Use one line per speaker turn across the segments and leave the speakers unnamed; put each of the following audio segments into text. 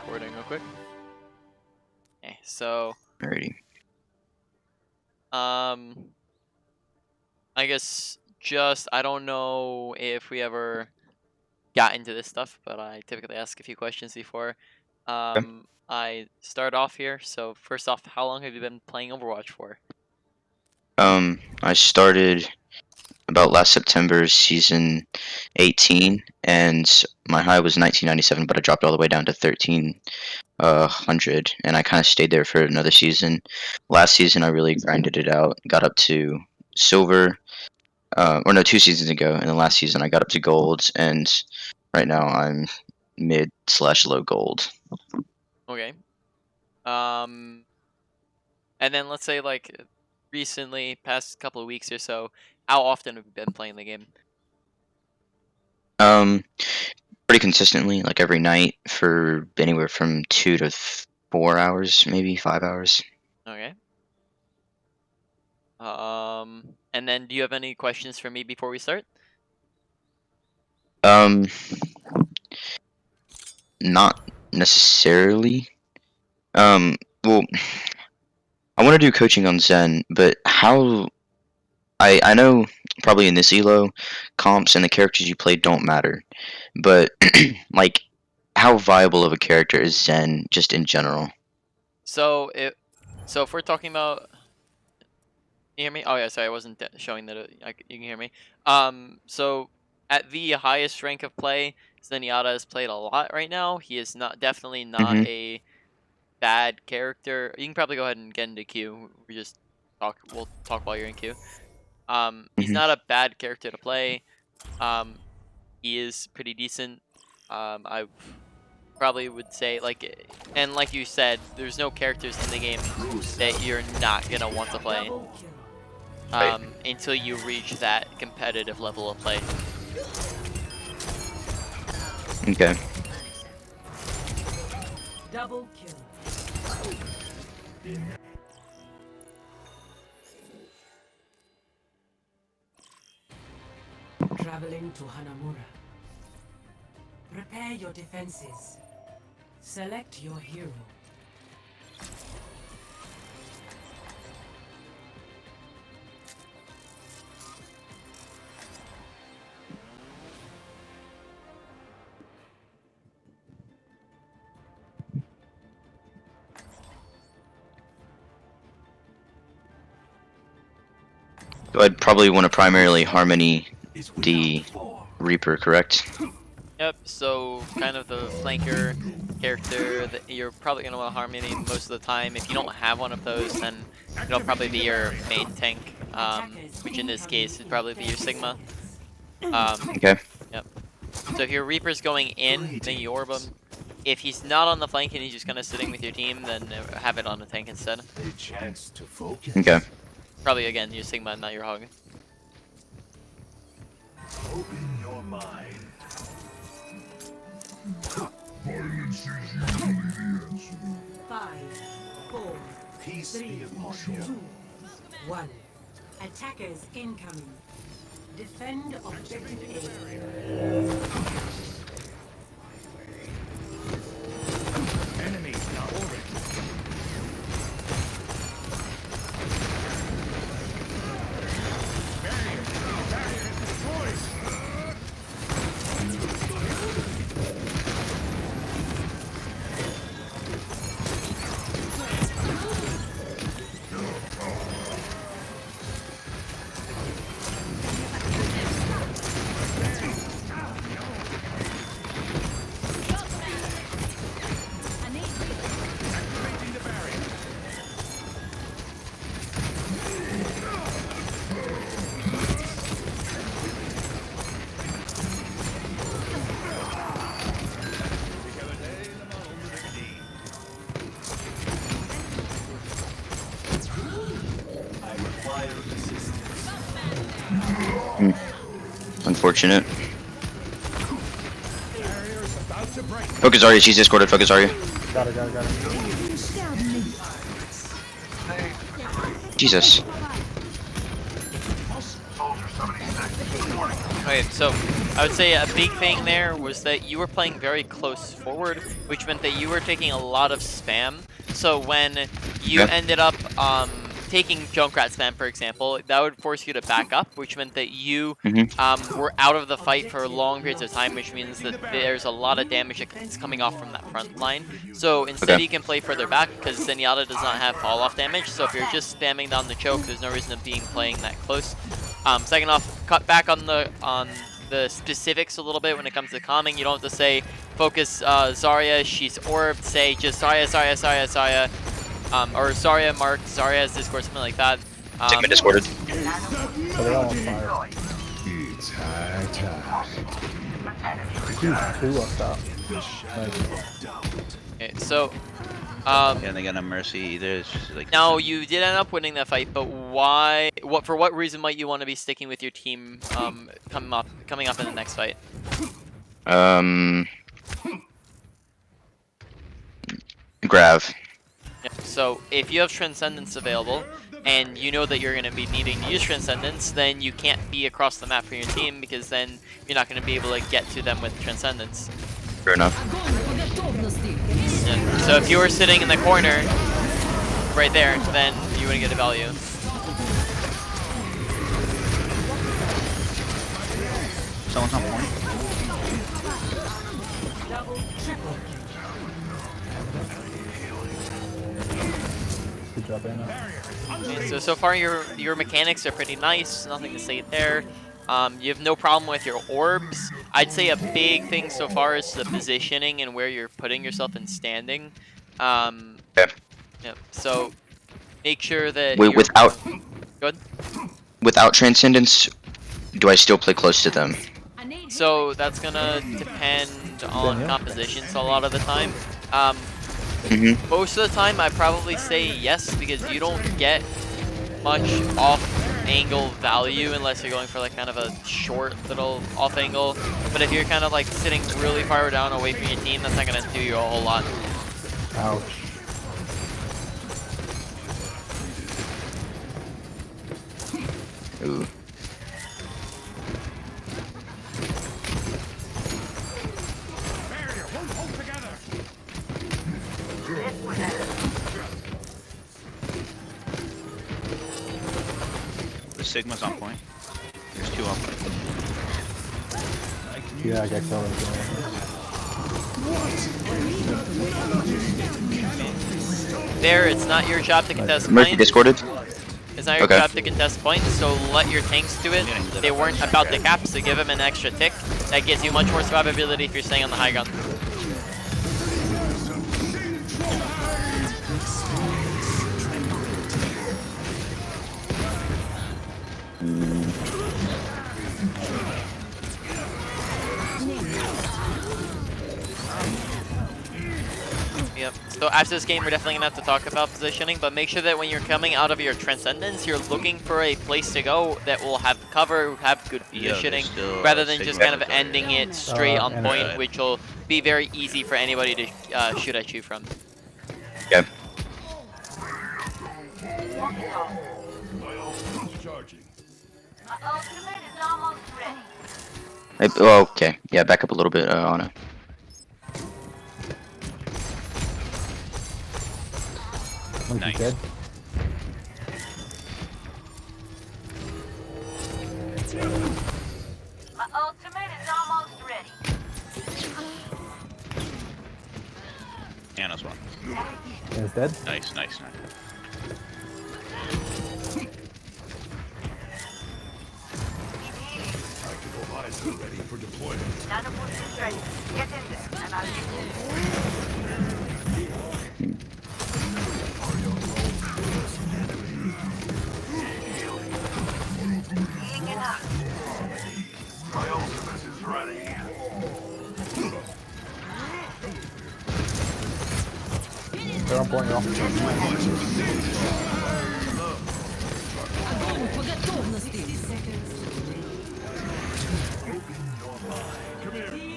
recording real quick. Okay, so
Alrighty.
I guess I don't know if we ever got into this stuff, but I typically ask a few questions before I start off here. So first off, how long have you been playing Overwatch for?
I started about last September, season 18, and my high was 1997, but I dropped all the way down to 1300, and I kind of stayed there for another season. Last season, I really grinded it out, got up to silver, or no, 2 seasons ago, and the last season I got up to gold, and right now I'm mid/low gold.
Okay. And then let's say like recently, past couple of weeks or so, how often have you been playing the game?
Pretty consistently, like every night for anywhere from 2 to 4 hours, maybe 5 hours.
Okay. And then do you have any questions for me before we start?
Not necessarily. Well, I want to do coaching on Zen, but how? I know probably in this elo, comps and the characters you play don't matter, but like, how viable of a character is Zen just in general?
So if we're talking about, you hear me? Oh yeah, sorry, I wasn't showing that you can hear me. So at the highest rank of play, Zenyatta has played a lot right now. He is definitely not
Mm-hmm.
a bad character. You can probably go ahead and get into queue. We'll talk while you're in queue. He's
Mm-hmm.
not a bad character to play. He is pretty decent. I probably would say and like you said, there's no characters in the game that you're not gonna want to play until you reach that competitive level of play.
Okay.
Double kill. Traveling to Hanamura. Prepare your defenses. Select your hero.
So I'd probably want to primarily harmony the Reaper, correct?
Yep, so kind of the flanker character that you're probably going to want to harmony most of the time. If you don't have one of those, then it'll probably be your main tank, which in this case would probably be your Sigma.
Okay.
Yep. So if your Reaper's going in, then you orb him. If he's not on the flank and he's just kind of sitting with your team, then have it on the tank instead.
Okay.
Probably again your Sigma, not your Hog.
Open your mind.
Violence is usually the answer.
5, 4,
Peace
3,
be upon
2,
you.
1. Attackers incoming. Defend objective A.
Enemies now orbiting.
Unfortunate. Focus Zarya, she's escorted, focus Zarya.
Got it.
Jesus.
Okay, so I would say a big thing there was that you were playing very close forward, which meant that you were taking a lot of spam. So when you ended up taking Junkrat spam, for example, that would force you to back up, which meant that you were out of the fight for long periods of time, which means that there's a lot of damage that's coming off from that front line. So instead you can play further back because Zenyatta does not have fall off damage. So if you're just spamming down the choke, there's no reason to being playing that close. Second off, cut back on the specifics a little bit when it comes to calming. You don't have to say focus Zarya, she's orbed, say just Zarya, or Zarya mark, Zarya has Discord, something like that.
Sigma discorded.
So they're all on fire.
It's high time.
Two up top.
Okay, so
Yeah, they got no mercy either. It's just like
now you did end up winning that fight, but why? For what reason might you want to be sticking with your team coming up in the next fight?
Grav.
Yeah, so if you have Transcendence available, and you know that you're going to be needing to use Transcendence, then you can't be across the map for your team, because then you're not going to be able to get to them with Transcendence.
Fair enough.
Yeah. So if you were sitting in the corner, right there, then you wouldn't get a value.
someone's on point.
Good job, Anna.
Okay, so far your mechanics are pretty nice, nothing to say there. You have no problem with your orbs. I'd say a big thing so far is the positioning and where you're putting yourself in standing.
Okay.
Yeah, so make sure that
Wait, without
good.
without Transcendence, do I still play close to them?
So that's gonna depend on compositions a lot of the time. Most of the time, I probably say yes because you don't get much off-angle value unless you're going for like kind of a short little off-angle. But if you're kind of like sitting really far down away from your team, that's not gonna do you a whole lot.
Ouch.
Ooh.
The Sigma's on point. There's two on point.
Yeah, I got colors.
There, it's not your job to contest
Mercy
point.
discorded.
It's not your
Okay.
job to contest points, so let your tanks do it. They weren't about the cap, so give them an extra tick. That gives you much more survivability if you're staying on the high ground. Yep. So after this game, we're definitely gonna have to talk about positioning, but make sure that when you're coming out of your Transcendence, you're looking for a place to go that will have cover, have good positioning,
still,
rather than just kind of
Sigma.
ending it straight on
and
point,
right.
which will be very easy for anybody to shoot at you from.
Okay.
Charging.
Oh, okay. Yeah, back up a little bit, Anna.
Monkey
Nice.
dead.
My ultimate is almost ready.
Anna's one.
Anna's dead.
Nice, nice, nice.
Tactical visor ready for deployment.
Nano boost is ready. Get in there, and I'll get you. Healing enough.
My ultimate is ready.
They're on point, y'all.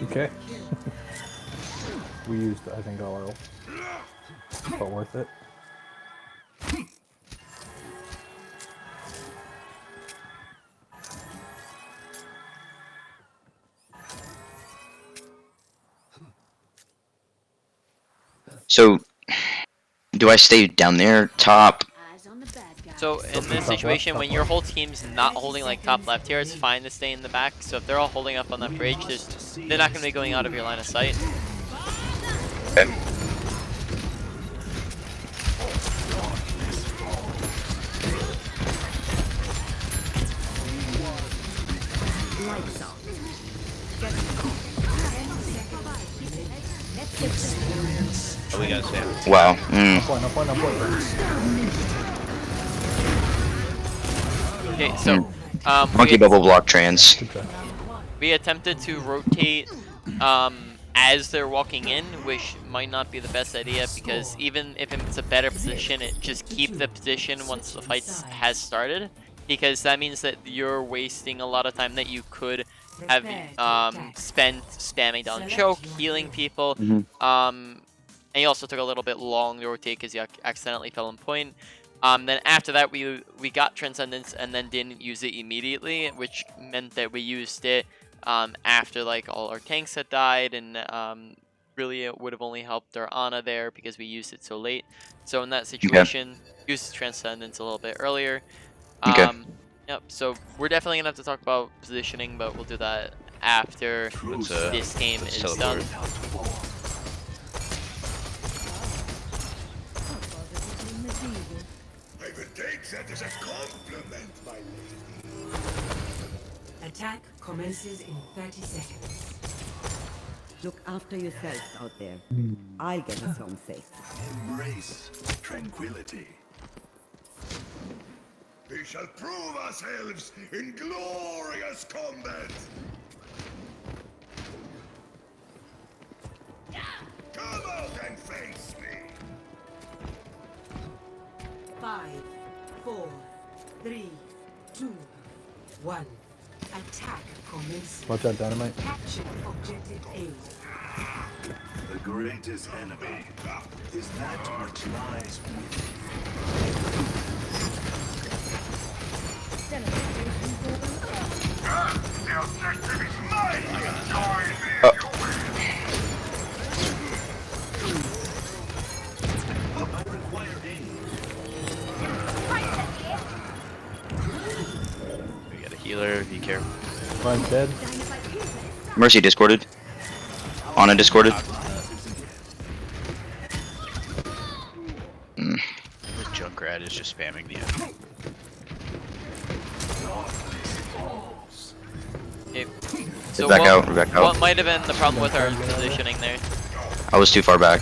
Okay. We used, I think, all our ult. But worth it.
So, do I stay down there, top?
Eyes on the bad guy.
So in this situation, when your whole team's not holding like top left here, it's fine to stay in the back. So if they're all holding up on that bridge, they're not going to be going out of your line of sight.
Okay.
Lights off.
Oh, we gotta stay.
Wow.
No point, no point, no point.
Okay, so
Monkey bubble block trans.
Okay.
we attempted to rotate as they're walking in, which might not be the best idea because even if it's a better position, just keep the position once the fight has started, because that means that you're wasting a lot of time that you could have spent spamming down choke, healing people. And you also took a little bit long to rotate because you accidentally fell in point. Then after that, we got Transcendence and then didn't use it immediately, which meant that we used it after like all our tanks had died, and really it would have only helped our Ana there because we used it so late. So in that situation, use Transcendence a little bit earlier. Yep. So we're definitely gonna have to talk about positioning, but we'll do that after this game is done.
I would take that as a compliment, my lady.
Attack commences in 30 seconds.
Look after yourselves out there. I'll get us home safe.
Embrace tranquility. We shall prove ourselves in glorious combat. Come out and face me.
5, 4, 3, 2, 1. Attack commences.
Watch out, dynamite.
Capture objective A.
The greatest enemy is that which lies the objective is mine! Join me! I require aid.
We got a healer. Be careful.
Mine's dead.
Mercy discorded. Ana discorded.
The Junkrat is just spamming the enemy.
Okay. So
Back out, back out.
what might have been the problem with our positioning there?
I was too far back.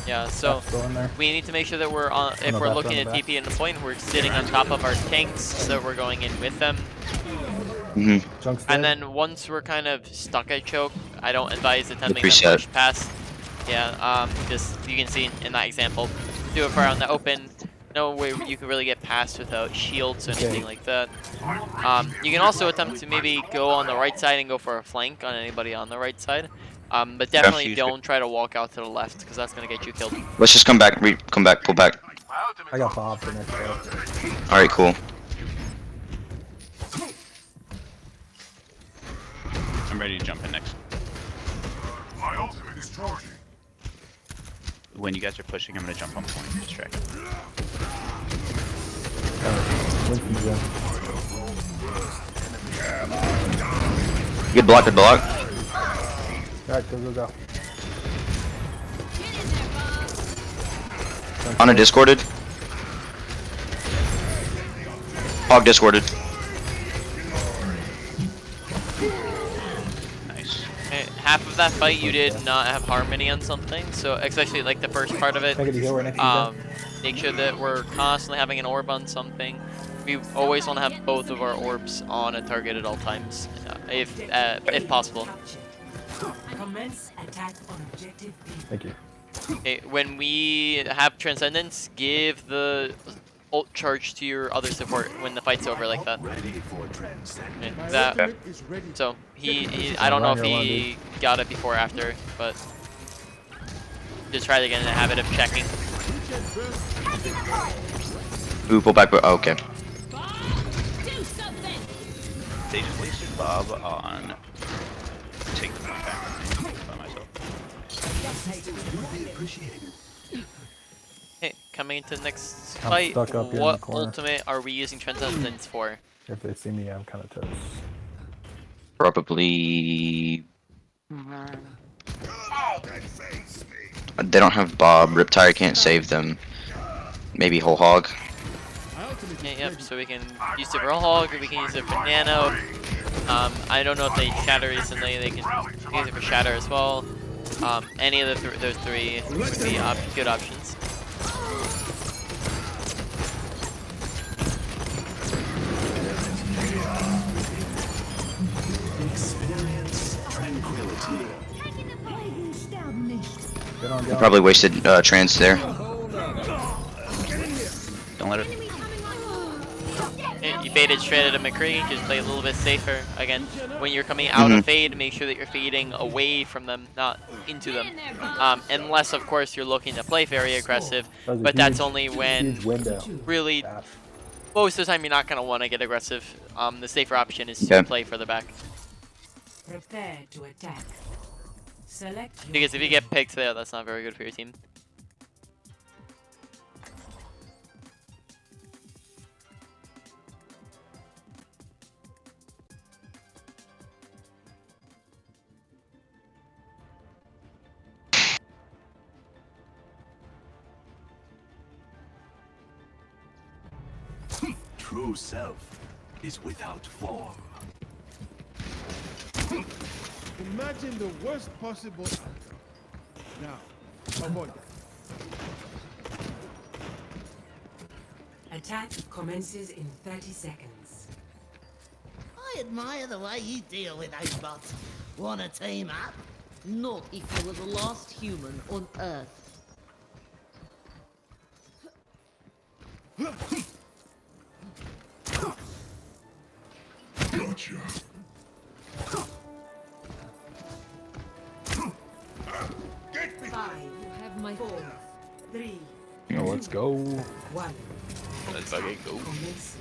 Yeah, so
Go in there.
we need to make sure that we're on. If
the
we're
back,
looking
on
at
the
TP in the point, we're sitting on top of our tanks, so we're going in with them.
Junk's dead.
And then once we're kind of stuck at choke, I don't advise attempting to
reset.
push past. Yeah, just you can see in that example, do it far on the open. No way you can really get past without shields or anything like that. You can also attempt to maybe go on the right side and go for a flank on anybody on the right side. But definitely don't try to walk out to the left because that's gonna get you killed.
Let's just come back, come back, pull back.
I got Bob for next round.
Alright, cool.
I'm ready to jump in next.
My ultimate is charging.
When you guys are pushing, I'm gonna jump on point. Distract.
Winston's dead.
Good block, good block.
Alright, go, go, go.
Ana discorded. Hog discorded.
Nice.
Half of that fight you did not have harmony on something, so especially like the first part of it.
Can I get a heal right next to you, Ben?
Make sure that we're constantly having an orb on something. We always want to have both of our orbs on a target at all times, if possible.
Commence attack on objective B.
Thank you.
Okay, when we have Transcendence, give the ult charge to your other support when the fight's over like that.
Ready for transcendence.
Okay, that. So he I don't know if he got it before or after, but just try to get in the habit of checking.
Ooh, pull back, oh, okay.
They just wasted Bob on taking the point back by myself.
Would be appreciated.
coming into the next
I'm
fight,
stuck up here in the
what
corner.
ultimate are we using Transcendence for?
If they see me, I'm kind of toast.
Probably.
And face me.
They don't have Bob. Riptide can't save them. Maybe Whole Hog.
Yeah, yep, so we can use it for Hog, or we can use it for Nano. I don't know if they shatter recently, they can use it for Shatter as well. Any of those three would be good options.
Experience tranquility.
Get on
They
down.
probably wasted trans there.
Don't let it.
You baited straight at a McCree, just play a little bit safer. Again, when you're coming out of fade, make sure that you're fading away from them, not into them. Unless, of course, you're looking to play very aggressive,
That was a
but that's
huge-
only when
huge window.
really,
Fast.
most of the time you're not going to want to get aggressive. The safer option is to
Okay.
play further back.
Prepare to attack. Select your
Because if you get picked there, that's not very good for your team.
True self is without form.
Imagine the worst possible outcome. Now, avoid that.
attack commences in 30 seconds.
I admire the way you deal with those bots. Wanna team up?
Not if you were the last human on Earth.
Gotcha.
Get me!
5,
You have my
4, 3,
Oh, let's go.
1.
Let's fucking go.
Commence.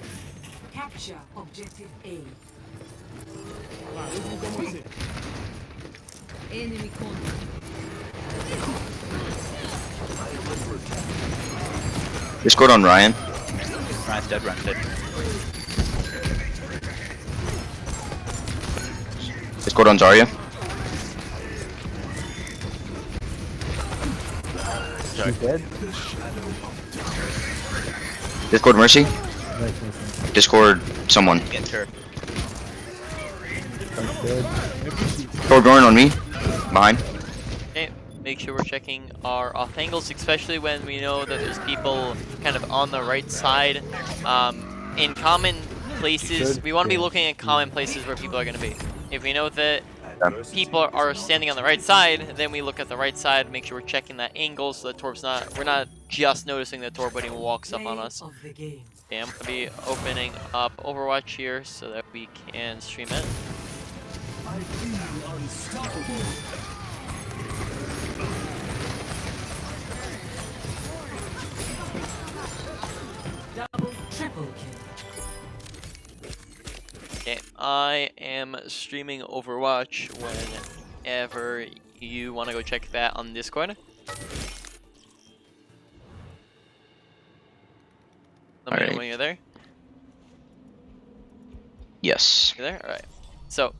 Capture objective A.
enemy contact.
Discord on Ryan.
Ryan's dead, Ryan's dead.
Discord on Zarya.
She's dead.
Discord Mercy.
Nice, nice.
Discord someone.
Get her.
That's dead.
Discord Gorn on me. Behind.
Okay, make sure we're checking our off angles, especially when we know that there's people kind of on the right side. In common places, we want to be looking at common places where people are going to be. If we know that people are standing on the right side, then we look at the right side, make sure we're checking that angle so that we're not just noticing that Torb when he walks up on us.
Of the game.
Okay, I'm going to be opening up Overwatch here so that we can stream it.
I feel unstoppable.
Double, triple kill.
Okay, I am streaming Overwatch whenever you want to go check that on Discord. Let me know
Alright.
when you're there.
Yes.
You're there? Alright. So,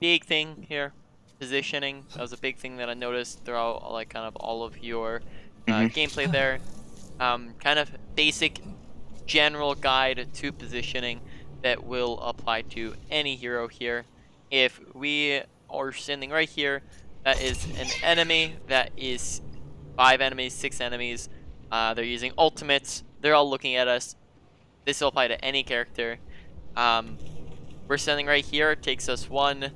big thing here, positioning. That was a big thing that I noticed throughout like kind of all of your gameplay there. Kind of basic general guide to positioning that will apply to any hero here. If we are standing right here, that is an enemy, that is 5 enemies, 6 enemies. They're using ultimates. They're all looking at us. This will apply to any character. We're standing right here. It takes us 1,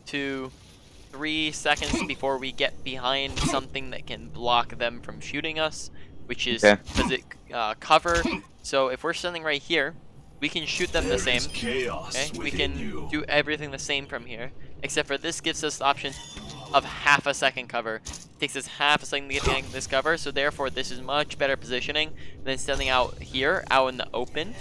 2, 3 seconds before we get behind something that can block them from shooting us, which is cover. So if we're standing right here, we can shoot them the same. Okay, we can do everything the same from here, except for this gives us the option of half a second cover. It takes us half a second to get behind this cover, so therefore this is much better positioning than standing out here, out in the open,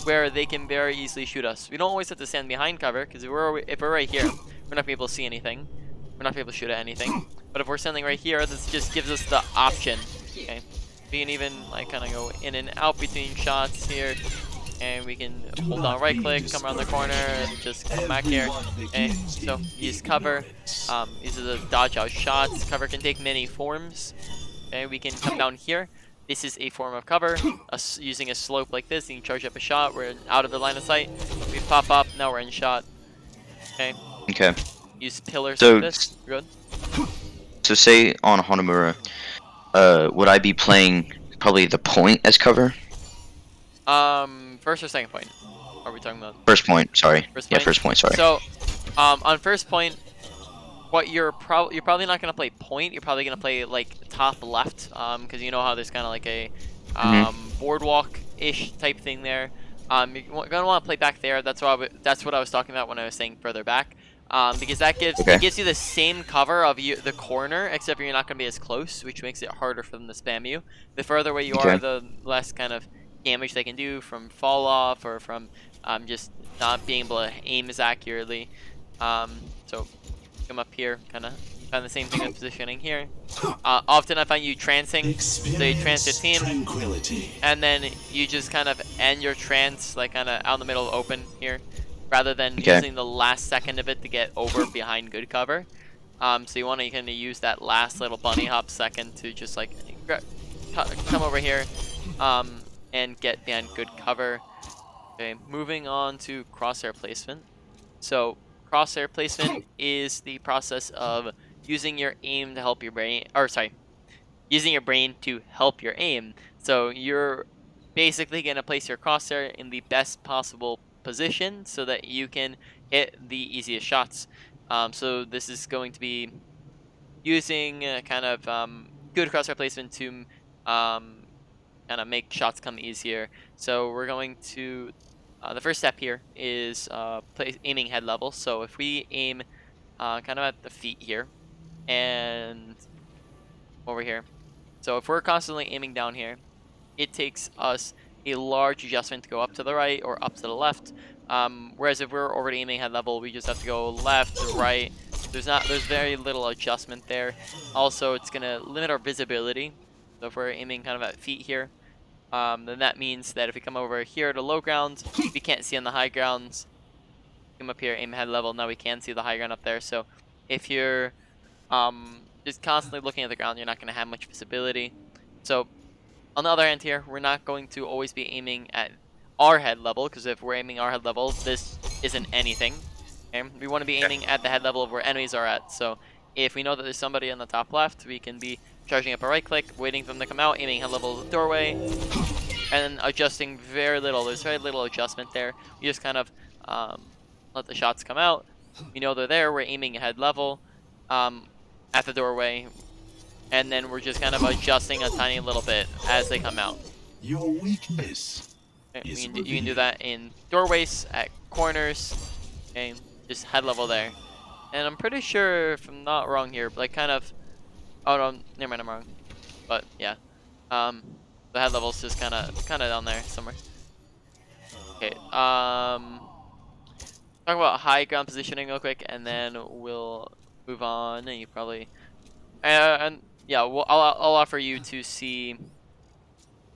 where they can very easily shoot us. We don't always have to stand behind cover, because if we're right here, we're not gonna be able to see anything. We're not gonna be able to shoot at anything. But if we're standing right here, this just gives us the option. Okay. We can even like kind of go in and out between shots here, and we can hold down right click, come around the corner, and just come back here. Okay, so use cover. These are the dodge out shots. Cover can take many forms. Okay, we can come down here. This is a form of cover. Using a slope like this, you can charge up a shot. We're out of the line of sight. We pop up. Now we're in shot. Okay.
Okay.
Use pillars
So-
like this. Good.
So say on Hanamura, would I be playing probably the point as cover?
First or second point? Are we talking about?
First point, sorry.
First
Yeah,
point?
first point, sorry.
So, on first point, what you're probably not gonna play point. You're probably gonna play like top left, because you know how there's kind of like a boardwalk-ish type thing there. You're gonna want to play back there. That's what I was talking about when I was saying further back. Because that gives you the same cover of the corner, except you're not gonna be as close, which makes it harder for them to spam you. The further away you are, the less kind of damage they can do from fall off or from just not being able to aim as accurately. So come up here, kind of find the same thing with positioning here. Often I find you trancing, so you trance your team, and then you just kind of end your trance like kind of out in the middle open here, rather than using the last second of it to get over behind good cover. So you want to kind of use that last little bunny hop second to just like come over here and get behind good cover. Okay, moving on to crosshair placement. So crosshair placement is the process of using your aim to help your brain, or sorry, using your brain to help your aim. So you're basically going to place your crosshair in the best possible position so that you can hit the easiest shots. So this is going to be using kind of good crosshair placement to kind of make shots come easier. So we're going to the first step here is aiming head level. So if we aim kind of at the feet here and over here, so if we're constantly aiming down here, it takes us a large adjustment to go up to the right or up to the left. Whereas if we're already aiming head level, we just have to go left to right. There's very little adjustment there. Also, it's gonna limit our visibility. So if we're aiming kind of at feet here, then that means that if we come over here to low ground, we can't see on the high grounds. Come up here, aim head level. Now we can see the high ground up there. So if you're just constantly looking at the ground, you're not gonna have much visibility. So on the other hand here, we're not going to always be aiming at our head level, because if we're aiming our head level, this isn't anything. Okay? We want to be aiming at the head level of where enemies are at. So if we know that there's somebody on the top left, we can be charging up a right click, waiting for them to come out, aiming head level of the doorway, and then adjusting very little. There's very little adjustment there. We just kind of let the shots come out. We know they're there. We're aiming head level at the doorway, and then we're just kind of adjusting a tiny little bit as they come out.
Your weakness.
Okay, you can do that in doorways, at corners, okay, just head level there. And I'm pretty sure, if I'm not wrong here, like kind of, oh no, never mind, I'm wrong. But yeah, the head level's just kind of down there somewhere. Okay, talk about high ground positioning real quick, and then we'll move on. And you probably, and yeah, I'll offer you to see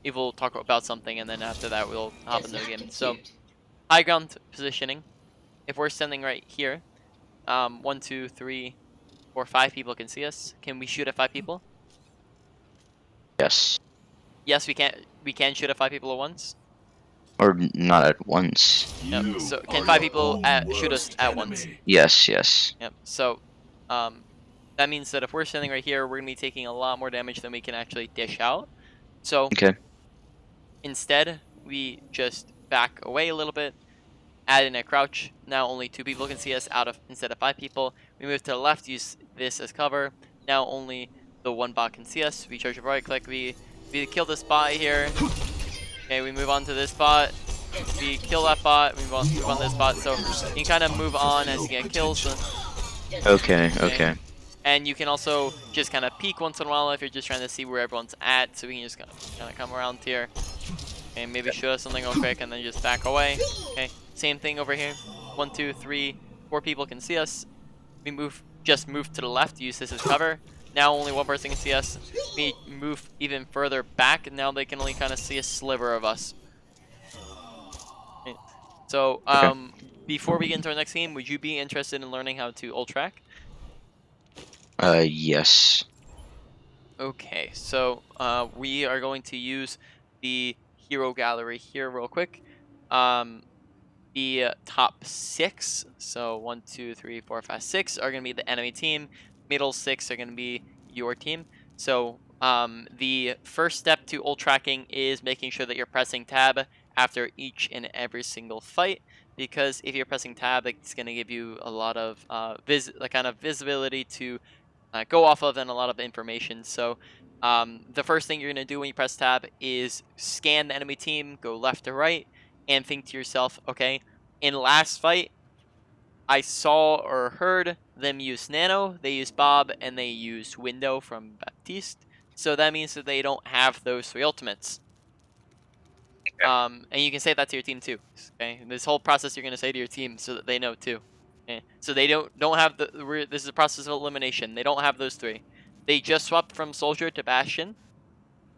if we'll talk about something, and then after that we'll hop into the game. So high ground positioning. If we're standing right here, 1, 2, 3, 4, 5 people can see us. Can we shoot at 5 people?
Yes.
Yes, we can. We can shoot at 5 people at once.
Or not at once.
Yep. So can 5 people shoot us at once?
Yes, yes.
Yep. So that means that if we're standing right here, we're gonna be taking a lot more damage than we can actually dish out. So instead, we just back away a little bit, add in a crouch. Now only 2 people can see us instead of 5 people. We move to the left, use this as cover. Now only the 1 bot can see us. We charge a right click. We kill this bot here. Okay, we move on to this bot. We kill that bot. We move on this bot. So you can kind of move on as you get kills.
Okay.
And you can also just kind of peek once in a while if you're just trying to see where everyone's at. So we can just kind of come around here. Okay, maybe shoot us something real quick and then just back away. Okay, same thing over here. 1, 2, 3, 4 people can see us. We just move to the left, use this as cover. now only one person can see us. We move even further back, and now they can only kind of see a sliver of us. Okay. So, before we get into our next game, would you be interested in learning how to ult track?
Yes.
Okay, so we are going to use the hero gallery here real quick. The top 6, so 1, 2, 3, 4, 5, 6 are going to be the enemy team. Middle 6 are going to be your team. So the first step to ult tracking is making sure that you're pressing tab after each and every single fight, because if you're pressing tab, it's going to give you a lot of kind of visibility to go off of and a lot of information. So the first thing you're going to do when you press tab is scan the enemy team, go left to right, and think to yourself, okay, in last fight, I saw or heard them use Nano, they use Bob, and they use Window from Baptiste. So that means that they don't have those 3 ultimates. And you can say that to your team too. Okay, this whole process you're gonna say to your team so that they know too. Okay, so they don't have the. This is a process of elimination. They don't have those 3. They just swapped from Soldier to Bastion.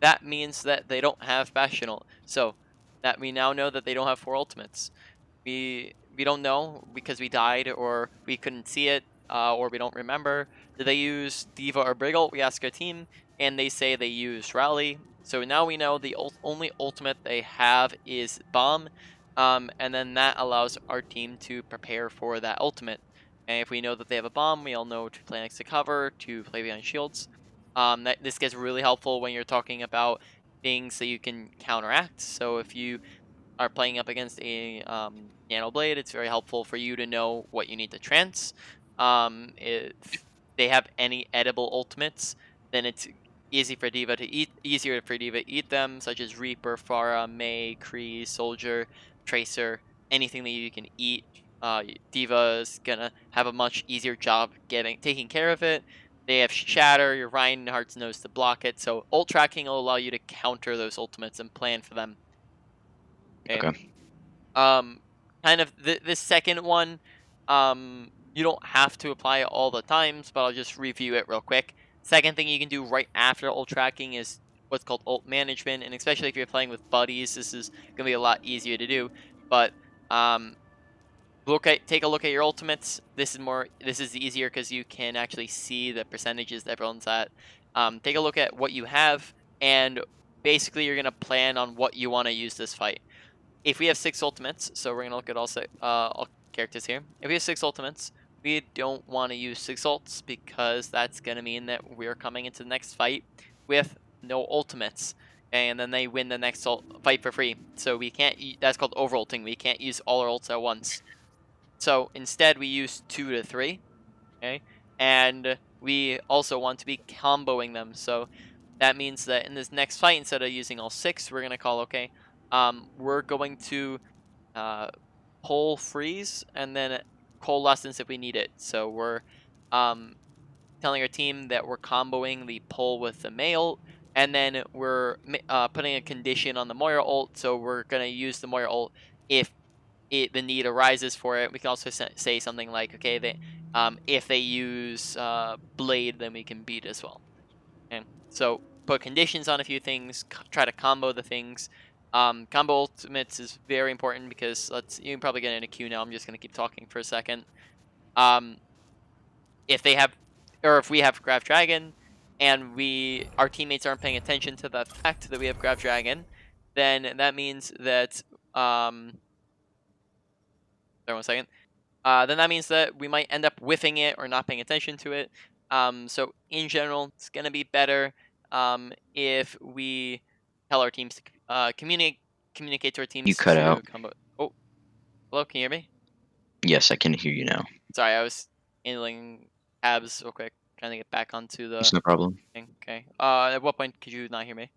That means that they don't have Bastion ult. So that we now know that they don't have 4 ultimates. We don't know because we died or we couldn't see it or we don't remember. Did they use Diva or Briggle? We ask our team and they say they use Rally. So now we know the only ultimate they have is Bomb, and then that allows our team to prepare for that ultimate. And if we know that they have a bomb, we all know to play next to cover, to play behind shields. This gets really helpful when you're talking about things that you can counteract. So if you are playing up against a Nano Blade, it's very helpful for you to know what you need to trance. If they have any edible ultimates, then it's easier for Diva to eat them, such as Reaper, Pharah, Mei, Kree, Soldier, Tracer, anything that you can eat. Diva is gonna have a much easier job taking care of it. They have Shatter, your Reinhardt's knows to block it, so ult tracking will allow you to counter those ultimates and plan for them.
Okay.
Kind of the second one, you don't have to apply it all the times, but I'll just review it real quick. Second thing you can do right after ult tracking is what's called ult management, and especially if you're playing with buddies, this is gonna be a lot easier to do. But um, take a look at your ultimates. This is easier because you can actually see the percentages that everyone's at. Take a look at what you have, and basically you're gonna plan on what you want to use this fight. If we have 6 ultimates, so we're gonna look at all characters here. If we have 6 ultimates, we don't want to use 6 ults because that's gonna mean that we're coming into the next fight with no ultimates, and then they win the next fight for free. So we can't. That's called overulting. We can't use all our ults at once. So instead, we use 2 to 3. Okay, and we also want to be comboing them. So that means that in this next fight, instead of using all 6, we're gonna call we're going to pull freeze and then coalescence if we need it. So we're telling our team that we're comboing the pull with the male, and then we're putting a condition on the Moira ult. So we're gonna use the Moira ult if the need arises for it. We can also say something like, okay, if they use blade, then we can beat as well. Okay, so put conditions on a few things, try to combo the things. Combo ultimates is very important because you can probably get in a queue now. I'm just gonna keep talking for a second. If they have, or if we have Grav Dragon, and our teammates aren't paying attention to the fact that we have Grav Dragon, then that means that sorry, 1 second. Then that means that we might end up whiffing it or not paying attention to it. So in general, it's gonna be better if we tell our teams to communicate to our teams.
You cut out.
Oh, hello, can you hear me?
Yes, I can hear you now.
Sorry, I was handling tabs real quick, trying to get back onto the
It's no problem.
thing. Okay. At what point could you not hear me?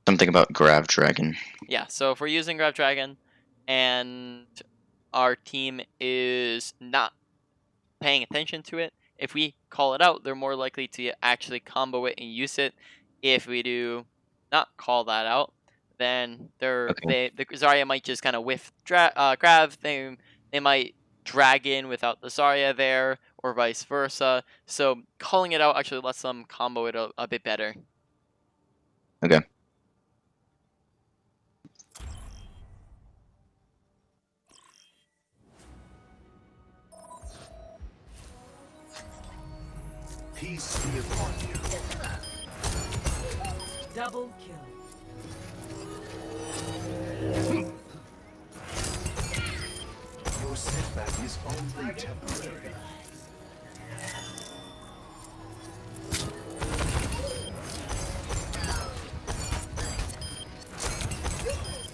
Something about Grav Dragon.
Yeah. So if we're using Grav Dragon, and our team is not paying attention to it, if we call it out, they're more likely to actually combo it and use it. If we do not call that out, then the Zarya might just kind of whiff Grav. They might drag in without the Zarya there, or vice versa. So calling it out actually lets them combo it a bit better.
Okay.
Peace be upon you.
Double kill.
Your setback is only temporary.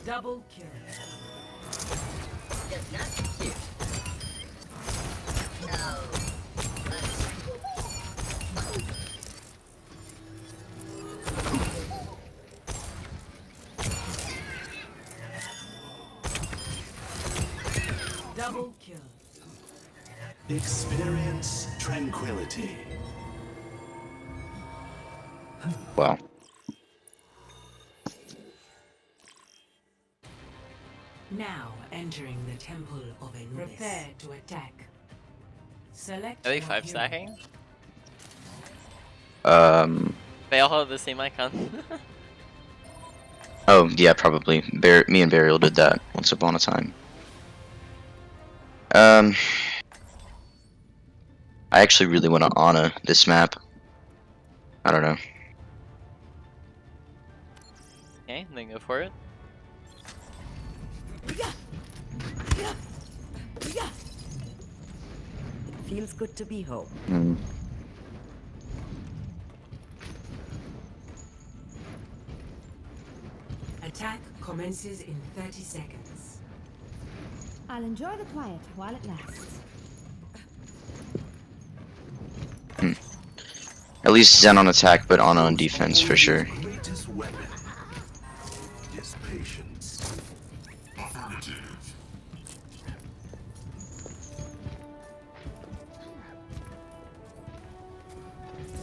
Double kill. Double kill.
Experience tranquility.
Wow.
Now entering the temple of Anubis. Prepare to attack. Select
Are they
your
5
hero.
stacking? They all have the same icon.
Oh yeah, probably. Me and Burial did that once upon a time. I actually really want to Ana this map. I don't know.
Okay, then go for it.
Feels good to be home.
Hmm.
Attack commences in 30 seconds.
I'll enjoy the quiet while it lasts.
At least Zen on attack, but Ana on defense for sure.
Greatest weapon is patience. Affirmative.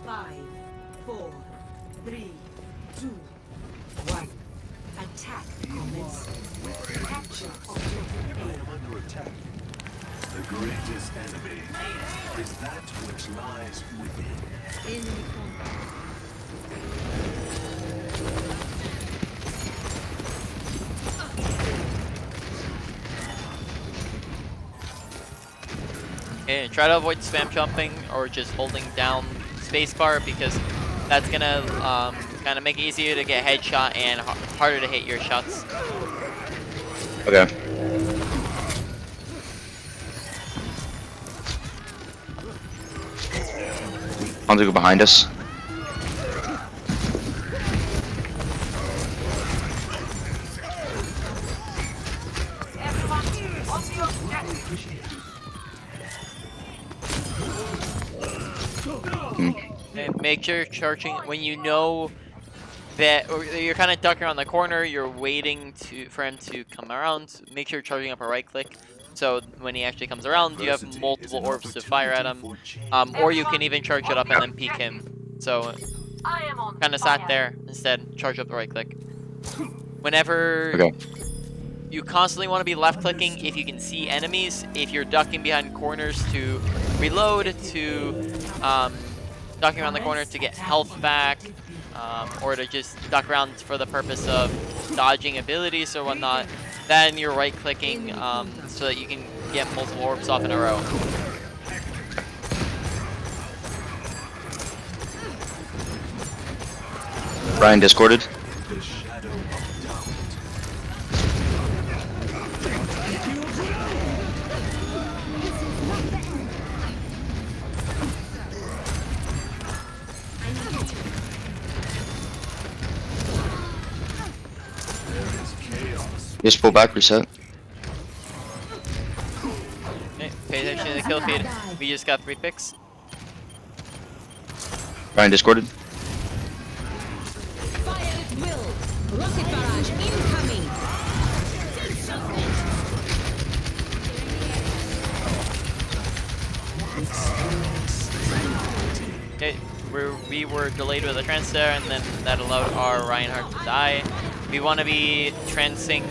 5, 4, 3, 2, 1. Attack commences. Capture objective A.
Under attack. The greatest enemy is that which lies within.
Enemy contact.
Okay, try to avoid spam jumping or just holding down spacebar because that's gonna kind of make it easier to get headshot and harder to hit your shots.
Okay. Want to go behind us?
And make sure you're charging when you know that or you're kind of ducking around the corner. You're waiting for him to come around. Make sure you're charging up a right click. So when he actually comes around, you have multiple orbs to fire at him, or you can even charge it up and then peek him. So kind of sat there instead, charge up the right click. Whenever you constantly want to be left clicking if you can see enemies. If you're ducking behind corners to reload, to ducking around the corner to get health back, or to just duck around for the purpose of dodging abilities or whatnot, then you're right clicking so that you can get multiple orbs off in a row.
Ryan discorded. Just pull back, reset.
Okay, pay attention to the kill feed. We just got 3 picks.
Ryan discorded.
Fire at will. Rocket barrage incoming.
Okay, we were delayed with a trance there, and then that allowed our Reinhardt to die. We want to be trancing,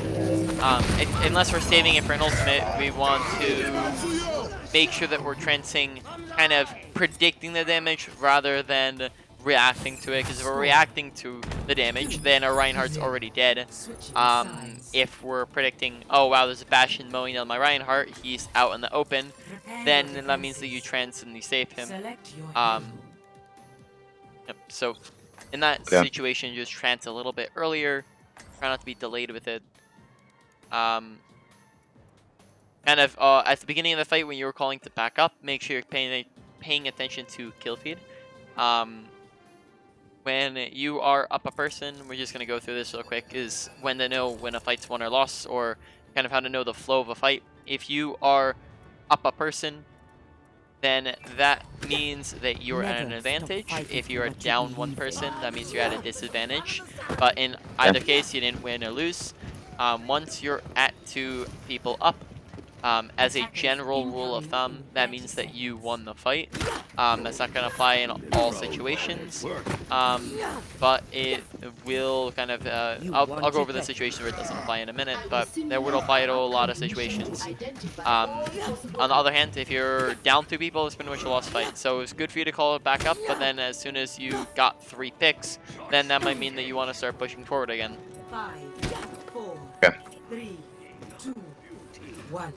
unless we're saving it for an ultimate, we want to make sure that we're trancing, kind of predicting the damage rather than reacting to it. Because if we're reacting to the damage, then our Reinhardt's already dead. If we're predicting, oh wow, there's a Bastion mowing down my Reinhardt, he's out in the open, then that means that you trance and you save him. Yep. So in that situation, just trance a little bit earlier. Try not to be delayed with it. Kind of at the beginning of the fight when you were calling to back up, make sure you're paying attention to kill feed. When you are up a person, we're just gonna go through this real quick, is when to know when a fight's won or lost, or kind of how to know the flow of a fight. If you are up a person, then that means that you're at an advantage. If you are down one person, that means you're at a disadvantage. But in either case, you didn't win or lose. Once you're at 2 people up, as a general rule of thumb, that means that you won the fight. That's not going to apply in all situations, but it will kind of, I'll go over the situation where it doesn't apply in a minute, but that would apply to a lot of situations. On the other hand, if you're down 2 people, it's pretty much a lost fight. So it's good for you to call it back up, but then as soon as you got 3 picks, then that might mean that you want to start pushing forward again.
5, 4, 3, 2, 1.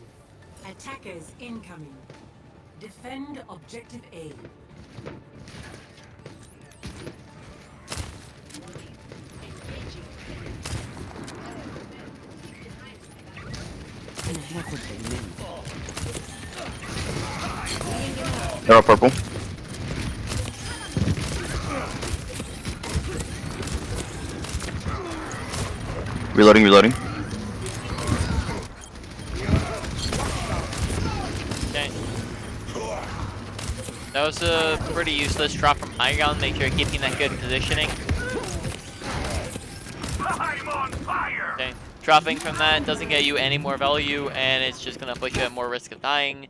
Attackers incoming. Defend objective A.
They're all purple. Reloading, reloading.
Okay. That was a pretty useless drop from high ground. Make sure you're keeping that good positioning.
I'm on fire.
Okay. Dropping from that doesn't get you any more value, and it's just gonna put you at more risk of dying.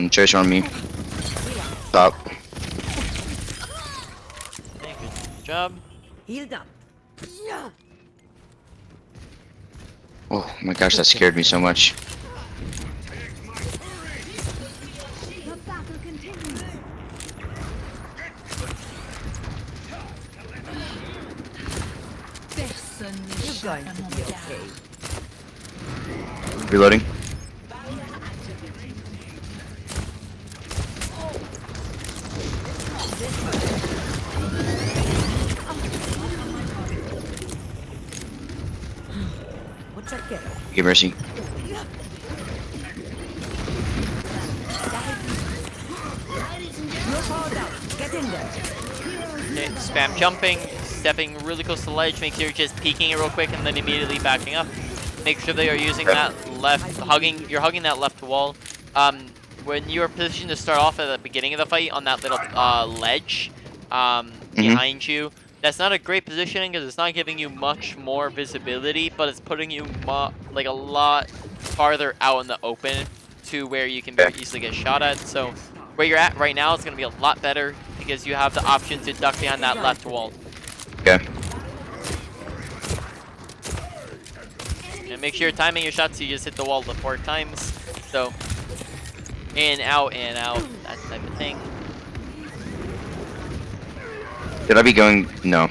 Tracer on me. Stop.
Okay, good job.
Healed up.
Oh my gosh, that scared me so much.
The battle continues.
You're going to be okay.
Reloading.
What's that get?
Give mercy.
You're powered out. Get in there.
Okay, spam jumping, stepping really close to the ledge. Make sure you're just peeking it real quick and then immediately backing up. Make sure that you're using that left, you're hugging that left wall. When you're positioned to start off at the beginning of the fight on that little ledge behind you, that's not a great positioning because it's not giving you much more visibility, but it's putting you like a lot farther out in the open to where you can very easily get shot at. So where you're at right now is going to be a lot better because you have the option to duck behind that left wall.
Okay.
And make sure you're timing your shots so you just hit the wall the 4 times. So in, out, that type of thing.
Should I be going? No.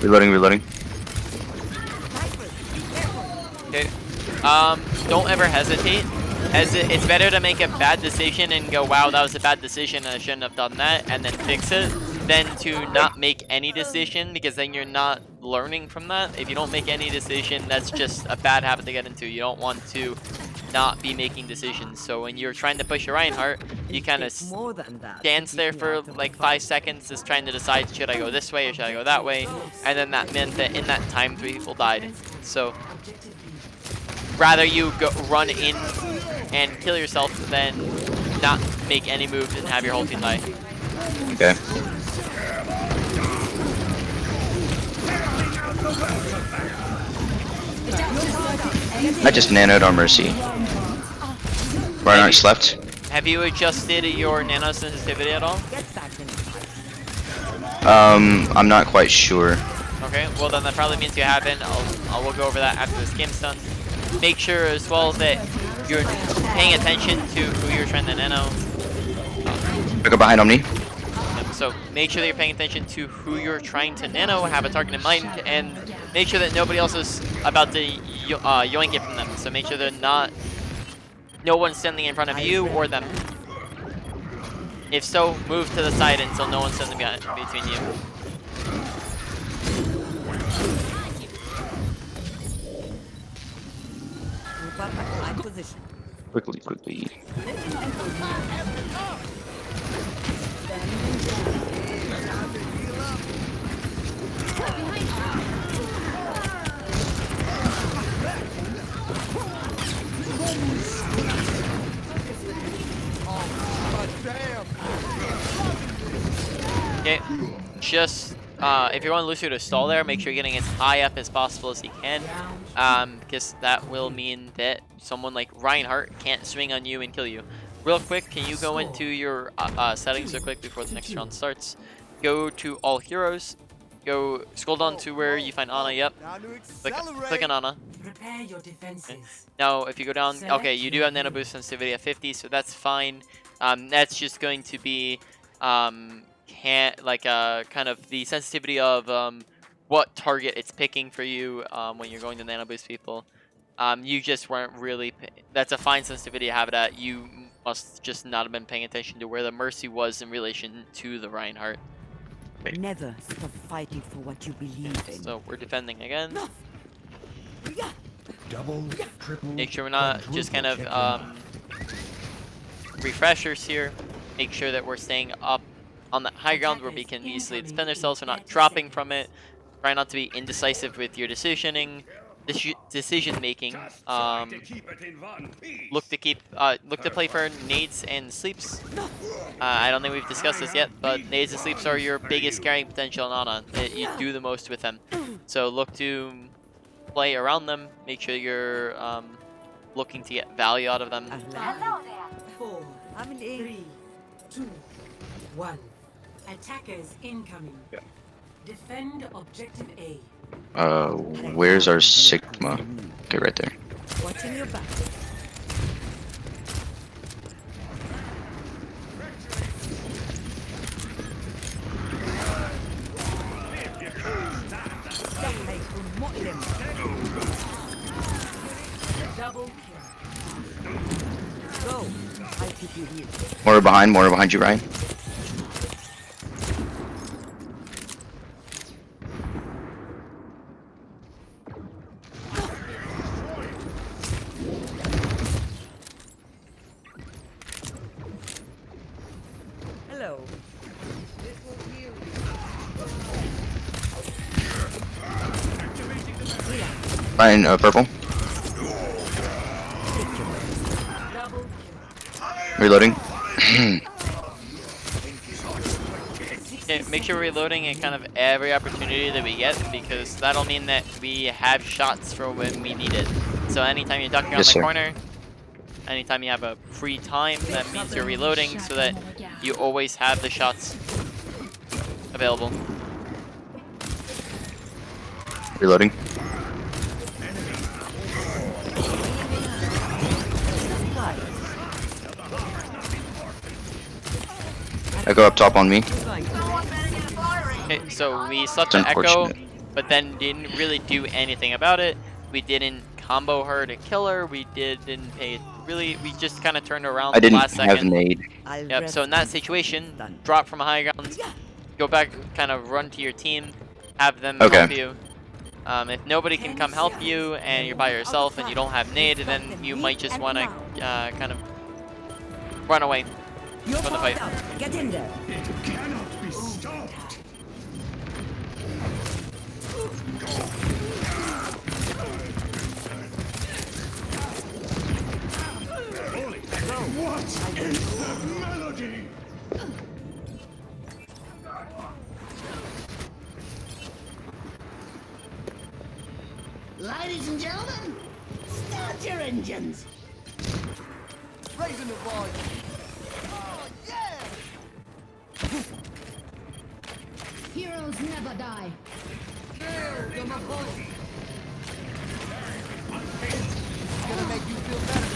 Reloading, reloading.
Okay. Don't ever hesitate. It's better to make a bad decision and go, wow, that was a bad decision, I shouldn't have done that, and then fix it, than to not make any decision, because then you're not learning from that. If you don't make any decision, that's just a bad habit to get into. You don't want to not be making decisions. So when you're trying to push your Reinhardt, you kind of dance there for like 5 seconds, just trying to decide, should I go this way or should I go that way? And then that meant that in that time, 3 people died. So rather you go run in and kill yourself than not make any moves and have your whole team die.
Okay. I just nanoed on Mercy. Reinhardt left.
Have you adjusted your nano sensitivity at all?
I'm not quite sure.
Okay, well then that probably means you haven't. We'll go over that after this game's done. Make sure as well that you're paying attention to who you're trying to nano.
I go behind Omni.
So make sure that you're paying attention to who you're trying to nano, have a target in mind, and make sure that nobody else is about to yoink it from them. So make sure they're not, no one's standing in front of you or them. If so, move to the side until no one's standing between you.
Quickly.
Okay, just if you want Lucio to stall there, make sure you're getting as high up as possible as he can, because that will mean that someone like Reinhardt can't swing on you and kill you. Real quick, can you go into your settings real quick before the next round starts? Go to all heroes. Go scroll down to where you find Ana. Yep. Click on Ana.
Prepare your defenses.
Okay. Now, if you go down, okay, you do have nano boost sensitivity at 50, so that's fine. That's just going to be kind of the sensitivity of what target it's picking for you when you're going to nano boost people. You just weren't really. That's a fine sensitivity to have it at. You must just not have been paying attention to where the Mercy was in relation to the Reinhardt.
Never stop fighting for what you believe in.
So we're defending again.
Double, triple,
Make sure we're not just kind of refreshers here. Make sure that we're staying up on that high ground where we can easily defend ourselves. We're not dropping from it. Try not to be indecisive with your decision making. Look to play for nades and sleeps. I don't think we've discussed this yet, but nades and sleeps are your biggest carrying potential in Ana. You do the most with them. So look to play around them. Make sure you're looking to get value out of them.
4, 3, 2, 1. Attackers incoming. Defend objective A.
Where's our Sigma? Okay, right there.
Watching your back.
Double kill.
Go. I'll keep you here.
More behind you, Ryan.
Hello.
Ryan, purple. Reloading.
Okay, make sure we're reloading at kind of every opportunity that we get, because that'll mean that we have shots for when we need it. So anytime you're ducking
Yes,
on the
sir.
corner, anytime you have a free time, that means you're reloading so that you always have the shots available.
Reloading. Echo up top on me.
Okay, so we slept
It's
the Echo,
unfortunate.
but then didn't really do anything about it. We didn't combo her to kill her. We didn't pay. We just kind of turned around
I
the
didn't
last
have
second.
nade.
Yep. So in that situation, drop from a high ground, go back, kind of run to your team, have them help you. If nobody can come help you and you're by yourself and you don't have nade, then you might just want to kind of run away from the fight.
Get in there.
It cannot be stopped. What is that melody?
Ladies and gentlemen, start your engines.
Raising the volume. Oh, yeah!
Heroes never die.
You're my boy. Gonna make you feel better.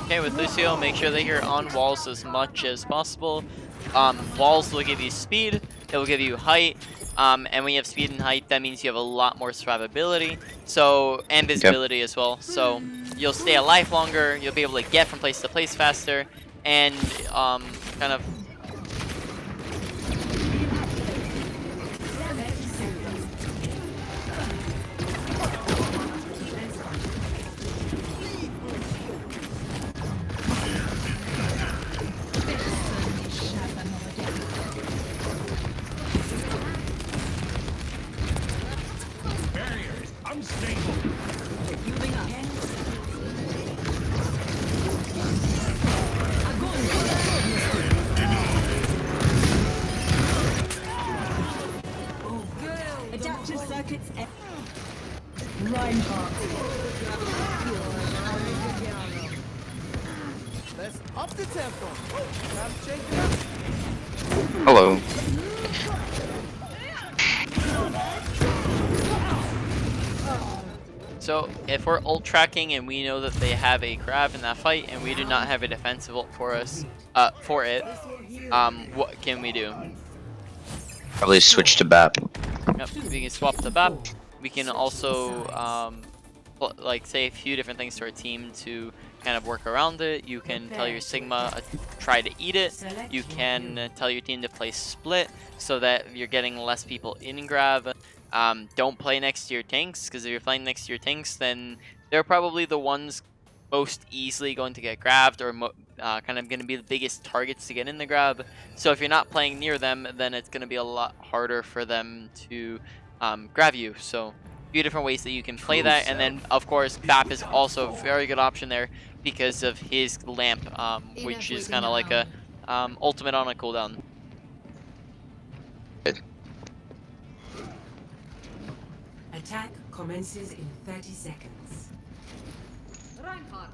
Okay, with Lucio, make sure that you're on walls as much as possible. Walls will give you speed, it will give you height, and when you have speed and height, that means you have a lot more survivability, and visibility as well. So you'll stay alive longer, you'll be able to get from place to place faster, and kind of.
Adaptive circuits.
Let's up the tempo. Time to change it up.
Hello.
So if we're ult tracking and we know that they have a grab in that fight and we do not have a defensive ult for us, what can we do?
Probably switch to BAP.
Yep, we can swap the BAP. We can also like say a few different things to our team to kind of work around it. You can tell your Sigma try to eat it. You can tell your team to play split so that you're getting less people in grab. Don't play next to your tanks, because if you're playing next to your tanks, then they're probably the ones most easily going to get grabbed, or kind of going to be the biggest targets to get in the grab. So if you're not playing near them, then it's going to be a lot harder for them to grab you. So a few different ways that you can play that, and then of course BAP is also a very good option there because of his lamp, which is kind of like a ultimate on a cooldown.
Attack commences in 30 seconds.
Reinhardt,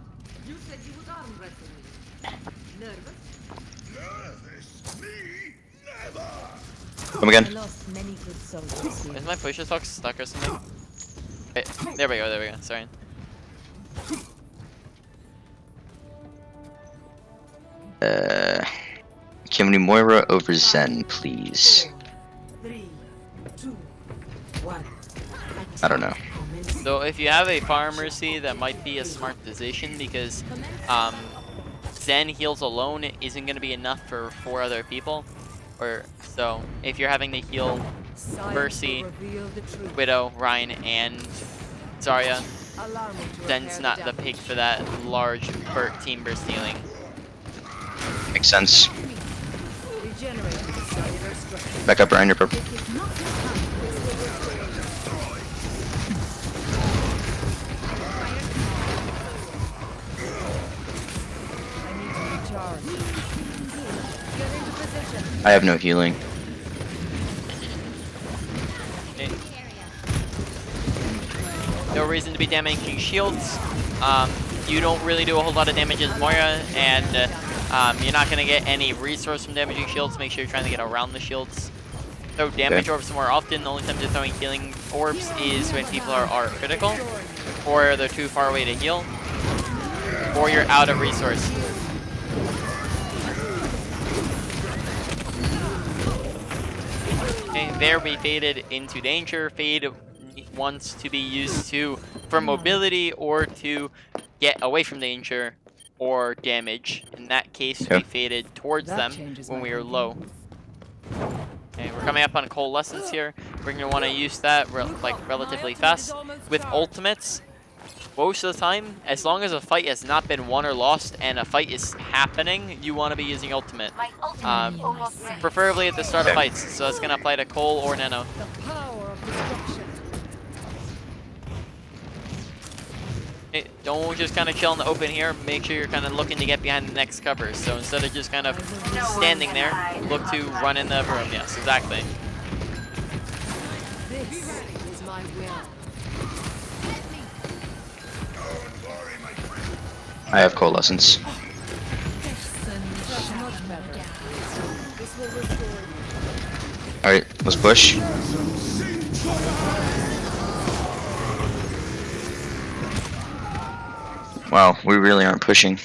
you said you would arm wrestle me. Nervous?
Nervous? Me? Never!
Come again.
I lost many good soldiers here.
Is my push talk stuck or something? Wait, there we go, sorry.
Can we Moira over Zen, please?
4, 3, 2, 1.
I don't know.
So if you have a Fire Mercy, that might be a smart decision, because Zen heals alone isn't going to be enough for 4 other people. So if you're having to heal Mercy, Widow, Ryan, and Zarya, Zen's not the pick for that large team burst healing.
Makes sense. Back up, Ryan, you're purple. I have no healing.
Okay. No reason to be damaging shields. You don't really do a whole lot of damage as Moira, and you're not going to get any resource from damaging shields. Make sure you're trying to get around the shields. Throw damage orbs more often. The only time you're throwing healing orbs is when people are critical, or they're too far away to heal, or you're out of resource. Okay, there we faded into danger. Fade wants to be used for mobility or to get away from danger or damage. In that case, we faded towards them when we were low. Okay, we're coming up on coalescence here. We're going to want to use that relatively fast. With ultimates, most of the time, as long as a fight has not been won or lost and a fight is happening, you want to be using ultimate. Preferably at the start of fights, so that's going to apply to Cole or Nano.
The power of destruction.
Don't just kind of chill in the open here. Make sure you're kind of looking to get behind the next cover. So instead of just kind of standing there, look to run in the room. Yes, exactly.
This is my will.
I have coalescence.
Much better. This will restore you.
Alright, let's push. Wow, we really aren't pushing.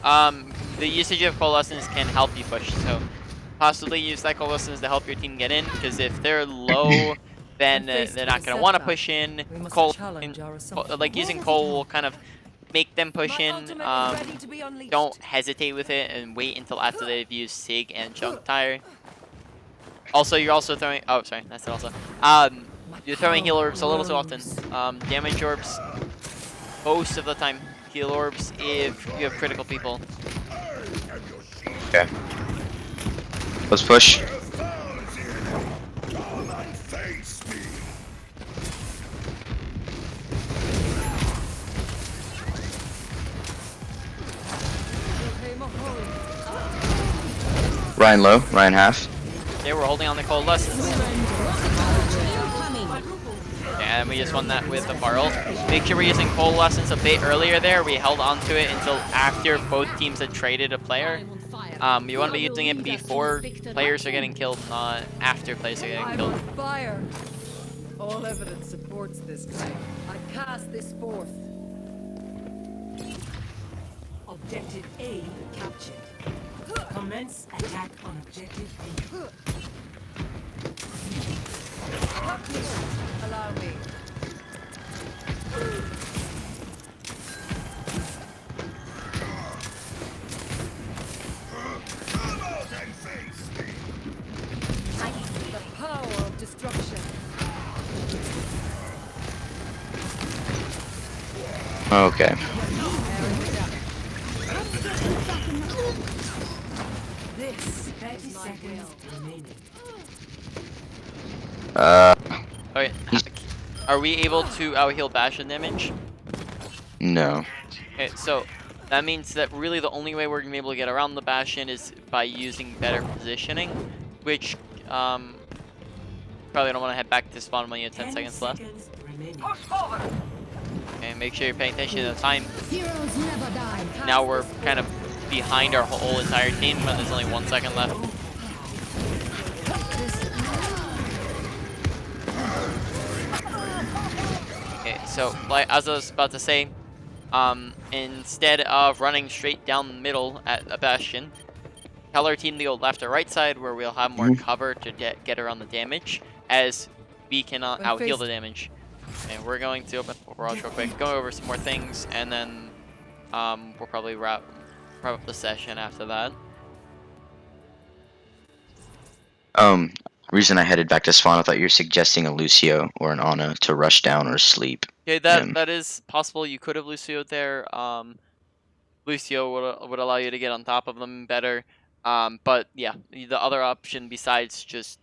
The usage of coalescence can help you push. So possibly use that coalescence to help your team get in. Because if they're low, then they're not going to want to push in. Like using coal will kind of make them push in. Don't hesitate with it and wait until after they've used Sig and Chunk Tire. Also, you're also throwing. Oh, sorry, that's it. Also, you're throwing heal orbs a little too often. Damage orbs most of the time. Heal orbs if you have critical people.
Okay. Let's push. Ryan low, Ryan half.
Okay, we're holding on the coalescence. And we just won that with the barrel. Make sure we're using coalescence a bit earlier there. We held on to it until after both teams had traded a player. You want to be using it before players are getting killed, not after players are getting killed.
Fire. All evidence supports this claim. I cast this forth.
Objective A captured. Commence attack on objective B.
Allow me. The power of destruction.
Okay.
This 30 seconds remaining.
Okay. Are we able to out-heal Bastion damage?
No.
Okay, so that means that really the only way we're gonna be able to get around the Bastion is by using better positioning, which probably don't want to head back to spawn when you have 10 seconds left.
Push forward.
Okay, make sure you're paying attention to the time.
Heroes never die.
Now we're kind of behind our whole entire team when there's only 1 second left. Okay, so like as I was about to say, instead of running straight down the middle at a Bastion, tell our team to go left or right side where we'll have more cover to get around the damage, as we cannot out-heal the damage. And we're going to open Overwatch real quick, go over some more things, and then we'll probably wrap up the session after that.
Reason I headed back to spawn, I thought you were suggesting a Lucio or an Ana to rush down or sleep.
Okay, that is possible. You could have Lucio'd there. Lucio would allow you to get on top of them better. But yeah, the other option besides just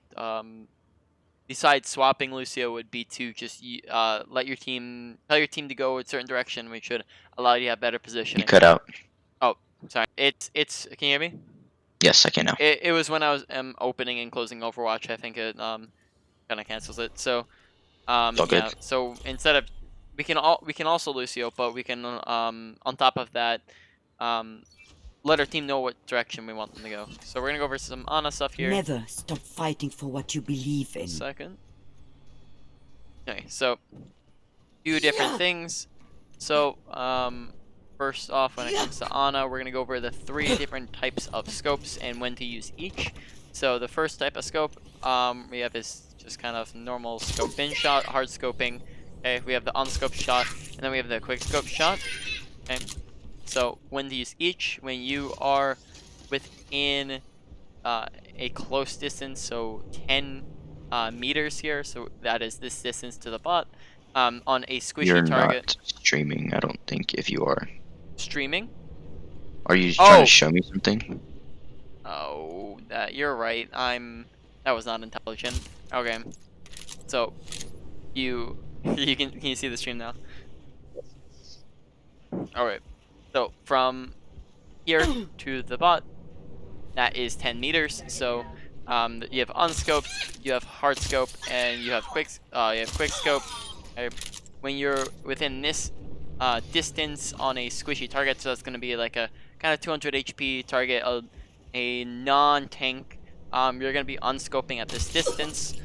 besides swapping Lucio would be to just tell your team to go a certain direction, which should allow you to have better positioning.
You cut out.
Oh, sorry. It's can you hear me?
Yes, I can now.
It was when I was opening and closing Overwatch. I think it kind of cancels it. So yeah.
Good.
So instead of we can also Lucio, but we can on top of that let our team know what direction we want them to go. So we're gonna go over some Ana stuff here.
Never stop fighting for what you believe in.
Second. Okay, so few different things. So first off, when it comes to Ana, we're gonna go over the 3 different types of scopes and when to use each. So the first type of scope we have is just kind of normal scope in shot, hard scoping. Okay, we have the unscoped shot, and then we have the quick scope shot. Okay, so when to use each, when you are within a close distance, so 10 meters here, so that is this distance to the bot, on a squishy
You're
target.
not streaming, I don't think, if you are.
Streaming?
Are you trying to show me something?
Oh, you're right. That was not intelligent. Okay, so can you see the stream now? All right. So from here to the bot, that is 10 meters. So you have unscoped, you have hard scope, and you have quickscope. When you're within this distance on a squishy target, so that's going to be like a kind of 200 HP target, a non-tank. You're going to be unscoping at this distance.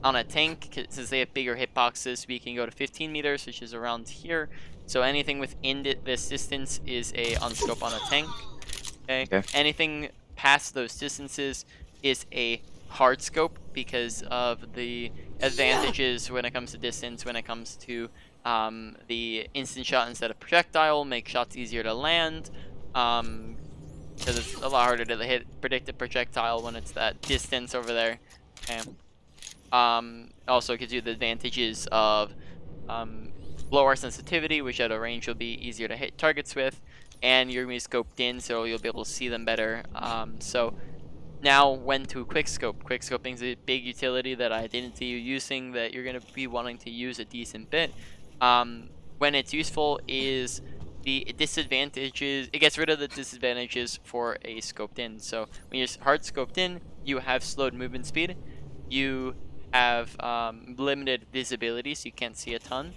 On a tank, since they have bigger hitboxes, we can go to 15 meters, which is around here. So anything within this distance is a unscope on a tank. Okay. Anything past those distances is a hard scope because of the advantages when it comes to distance, when it comes to the instant shot instead of projectile, make shots easier to land. Because it's a lot harder to predict a projectile when it's that distance over there. Okay. Also gives you the advantages of lower sensitivity, which at a range will be easier to hit targets with, and you're going to be scoped in, so you'll be able to see them better. So now when to quickscope. Quickscoping is a big utility that I didn't see you using that you're going to be wanting to use a decent bit. When it's useful is the disadvantages. It gets rid of the disadvantages for a scoped in. So when you're hard scoped in, you have slowed movement speed. You have limited visibility, so you can't see a ton.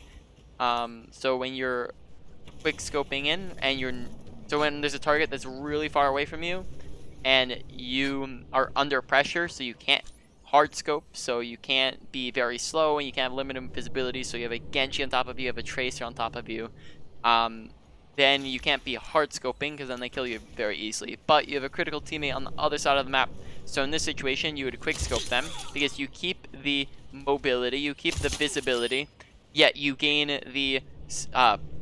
So when you're quick scoping in and when there's a target that's really far away from you and you are under pressure, so you can't hard scope, so you can't be very slow and you can't have limited visibility, so you have a Genji on top of you, you have a Tracer on top of you, then you can't be hard scoping because then they kill you very easily. But you have a critical teammate on the other side of the map. So in this situation, you would quick scope them because you keep the mobility, you keep the visibility, yet you gain the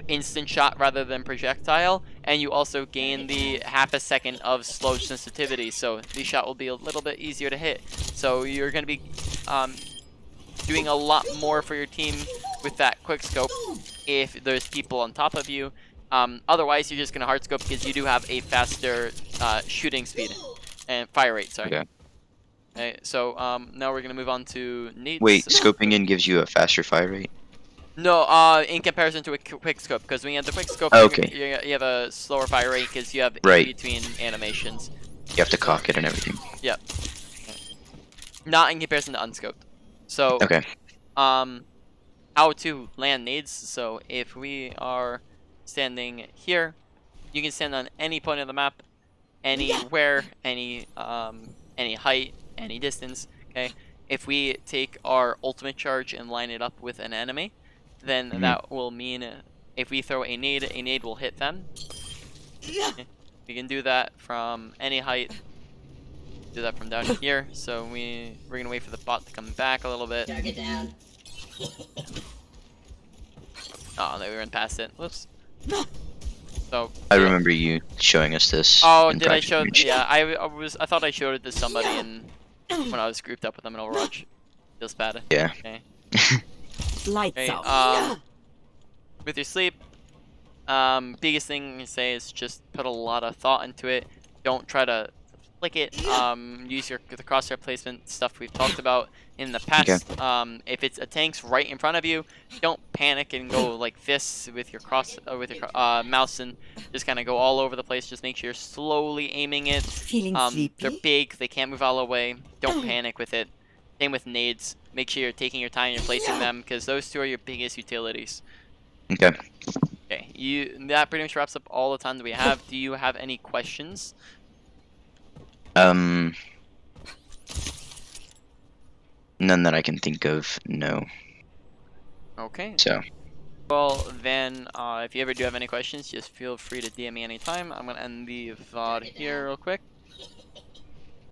instant shot rather than projectile, and you also gain the half a second of slow sensitivity. So the shot will be a little bit easier to hit. So you're going to be doing a lot more for your team with that quick scope if there's people on top of you. Otherwise, you're just going to hard scope because you do have a faster shooting speed and fire rate. Sorry. Okay. So now we're going to move on to needs.
Wait, scoping in gives you a faster fire rate?
No, in comparison to a quick scope, because when you have the quick scope, you have a slower fire rate because you have in between animations.
You have to cock it and everything.
Yep. Not in comparison to unscoped. So how to land nades. So if we are standing here, you can stand on any point of the map, anywhere, any height, any distance. Okay. If we take our ultimate charge and line it up with an enemy, then that will mean if we throw a nade will hit them. Okay. We can do that from any height. Do that from down here. So we're gonna wait for the bot to come back a little bit.
Target down.
Oh, they ran past it. Whoops. So
I remember you showing us this.
Oh, did I show? Yeah, I thought I showed it to somebody when I was grouped up with them in Overwatch. Feels bad.
Yeah.
Okay.
Lights out.
With your sleep, biggest thing to say is just put a lot of thought into it. Don't try to flick it. Use the crosshair placement stuff we've talked about in the past. If it's a tank's right in front of you, don't panic and go like this with your mouse and just kind of go all over the place. Just make sure you're slowly aiming it.
Feeling sleepy?
They're big. They can't move all the way. Don't panic with it. Same with nades. Make sure you're taking your time and you're placing them because those two are your biggest utilities.
Okay.
Okay. That pretty much wraps up all the time that we have. Do you have any questions?
None that I can think of, no.
Okay.
So.
Well, then, if you ever do have any questions, just feel free to DM me anytime. I'm going to end the VOD here real quick.